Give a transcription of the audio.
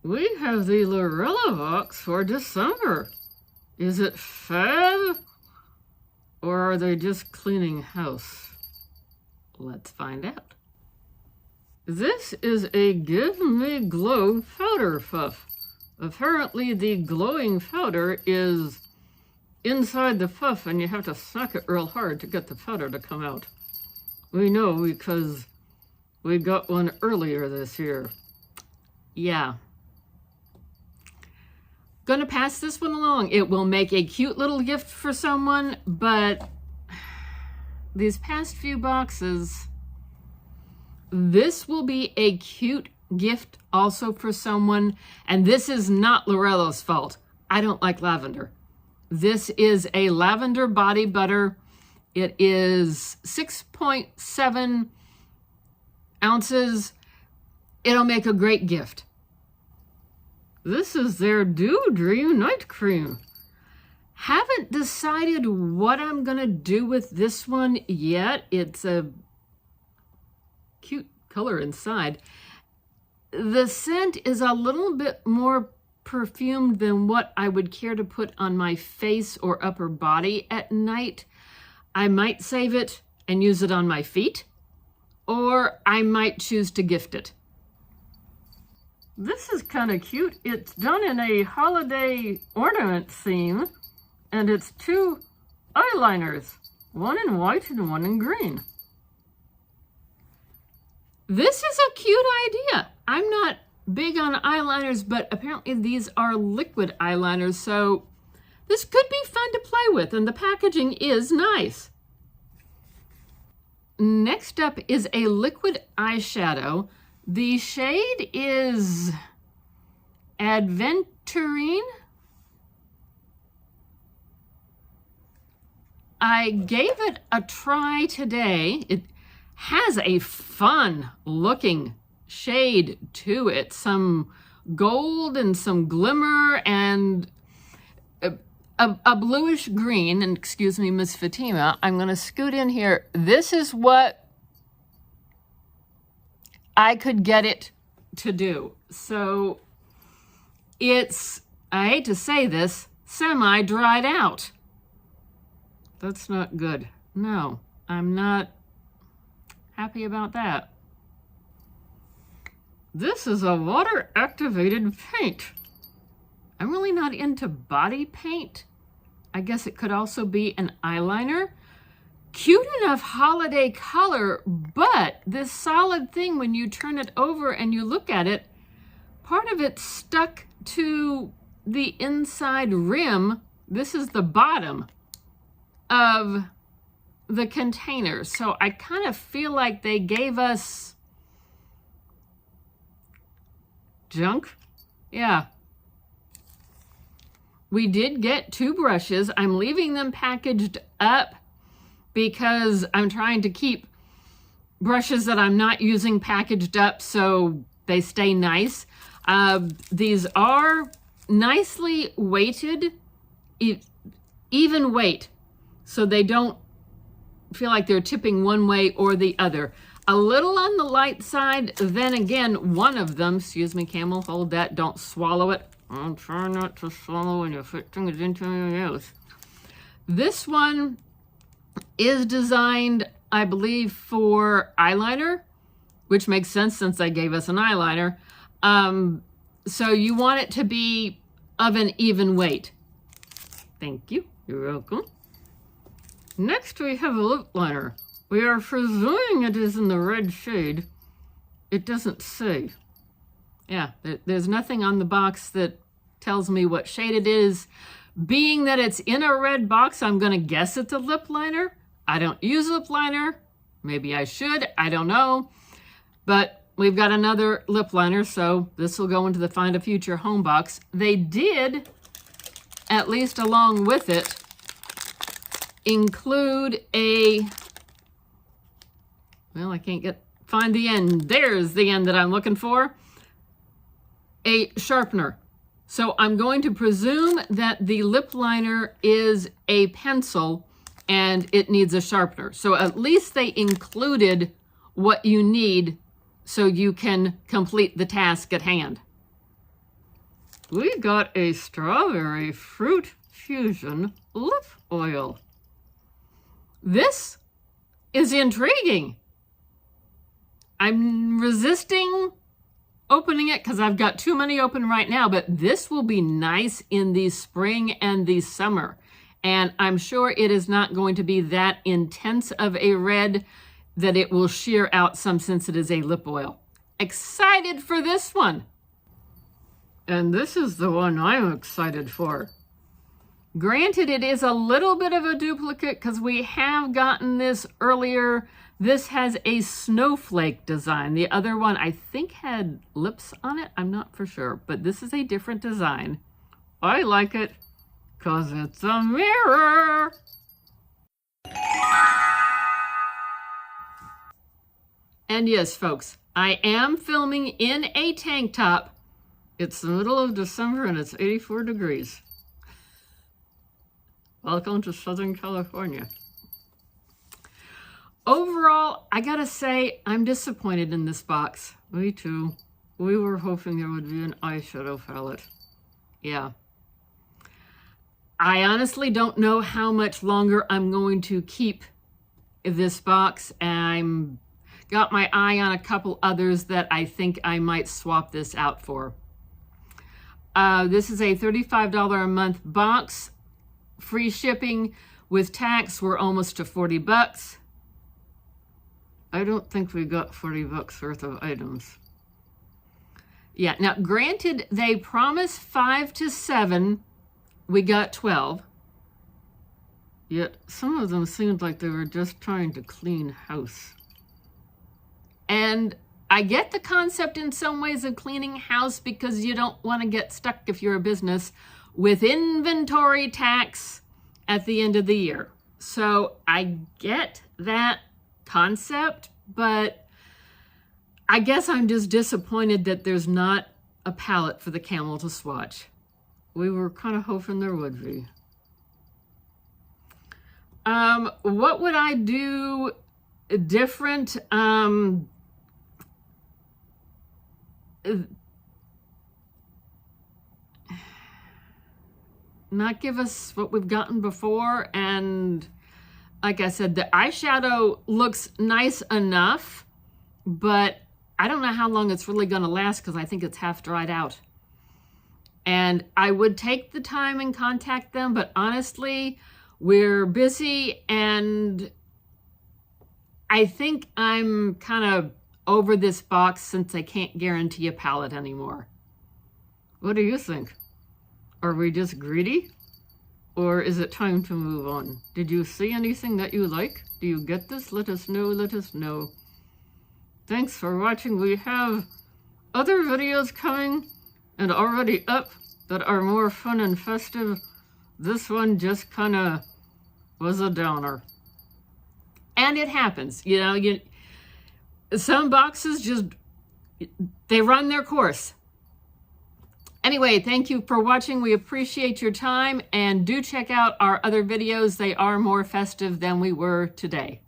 We have the Lurella box for December. Is it fab? Or are they just cleaning house? Let's find out. This is a Give Me Glow powder puff. Apparently the glowing powder is inside the puff and you have to smack it real hard to get the powder to come out. We know because we got one earlier this year. Yeah. Gonna pass this one along. It will make a cute little gift for someone, but these past few boxes, this will be a cute gift also for someone, and this is not Lurella's fault. I don't like lavender. This is a lavender body butter. It is 6.7 ounces. It'll make a great gift. This is their Dew Dream Night Cream. Haven't decided what I'm gonna do with this one yet. It's a cute color inside. The scent is a little bit more perfumed than what I would care to put on my face or upper body at night. I might save it and use it on my feet, or I might choose to gift it. This is kind of cute. It's done in a holiday ornament theme, and it's 2 eyeliners, one in white and one in green. This is a cute idea. I'm not big on eyeliners, but apparently these are liquid eyeliners, so this could be fun to play with, and the packaging is nice. Next up is a liquid eyeshadow. The shade is Adventurine. I gave it a try today. It has a fun looking shade to it. Some gold and some glimmer and a bluish green. And excuse me, Miss Fatima, I'm going to scoot in here. This is what I could get it to do. So it's, I hate to say this, semi-dried out. That's not good. No, I'm not happy about that. This is a water-activated paint. I'm really not into body paint. I guess it could also be an eyeliner. Cute enough holiday color, but this solid thing, when you turn it over and you look at it, part of it stuck to the inside rim. This is the bottom of the container. So I kind of feel like they gave us junk. Yeah. We did get 2 brushes. I'm leaving them packaged up because I'm trying to keep brushes that I'm not using packaged up so they stay nice. These are nicely weighted, even weight, so they don't feel like they're tipping one way or the other. A little on the light side, then again, one of them, excuse me, Camel, hold that, don't swallow it. I'll try not to swallow when you're putting it into your nose. This one is designed, I believe, for eyeliner, which makes sense since they gave us an eyeliner. So you want it to be of an even weight. Thank you. You're welcome. Next, we have a lip liner. We are presuming it is in the red shade. It doesn't say. Yeah, there's nothing on the box that tells me what shade it is. Being that it's in a red box, I'm going to guess it's a lip liner. I don't use lip liner. Maybe I should. I don't know. But we've got another lip liner, so this will go into the Find a Future home box. They did, at least along with it, include a, well, I can't find the end. There's the end that I'm looking for. A sharpener. So I'm going to presume that the lip liner is a pencil and it needs a sharpener. So at least they included what you need so you can complete the task at hand. we got a strawberry fruit fusion lip oil. This is intriguing. I'm resisting opening it because I've got too many open right now, but this will be nice in the spring and the summer. And I'm sure it is not going to be that intense of a red that it will sheer out some since it is a lip oil. Excited for this one. And this is the one I'm excited for. Granted, it is a little bit of a duplicate because we have gotten this earlier. This has a snowflake design. The other one I think had lips on it. I'm not for sure, but this is a different design. I like it because it's a mirror. And yes, folks, I am filming in a tank top. It's the middle of December and it's 84 degrees. Welcome to Southern California. Overall, I gotta say, I'm disappointed in this box. Me too. We were hoping there would be an eyeshadow palette. Yeah. I honestly don't know how much longer I'm going to keep this box. I'm got my eye on a couple others that I think I might swap this out for. This is a $35 a month box. Free shipping with tax. We're almost to 40 bucks. I don't think we got 40 bucks worth of items. Yeah, now granted, they promised 5 to 7. We got 12. Yet some of them seemed like they were just trying to clean house. And I get the concept in some ways of cleaning house because you don't want to get stuck if you're a business with inventory tax at the end of the year. So I get that concept, but I guess I'm just disappointed that there's not a palette for the camel to swatch. We were kind of hoping there would be. What would I do different? Not give us what we've gotten before, and like I said, the eyeshadow looks nice enough, but I don't know how long it's really going to last because I think it's half dried out. And I would take the time and contact them, but honestly, we're busy and I think I'm kind of over this box since I can't guarantee a palette anymore. What do you think? Are we just greedy? Or is it time to move on? Did you see anything that you like? Do you get this? Let us know, let us know. Thanks for watching. We have other videos coming and already up that are more fun and festive. This one just kind of was a downer. And it happens, you know, some boxes just, they run their course. Anyway, thank you for watching. We appreciate your time and do check out our other videos. They are more festive than we were today.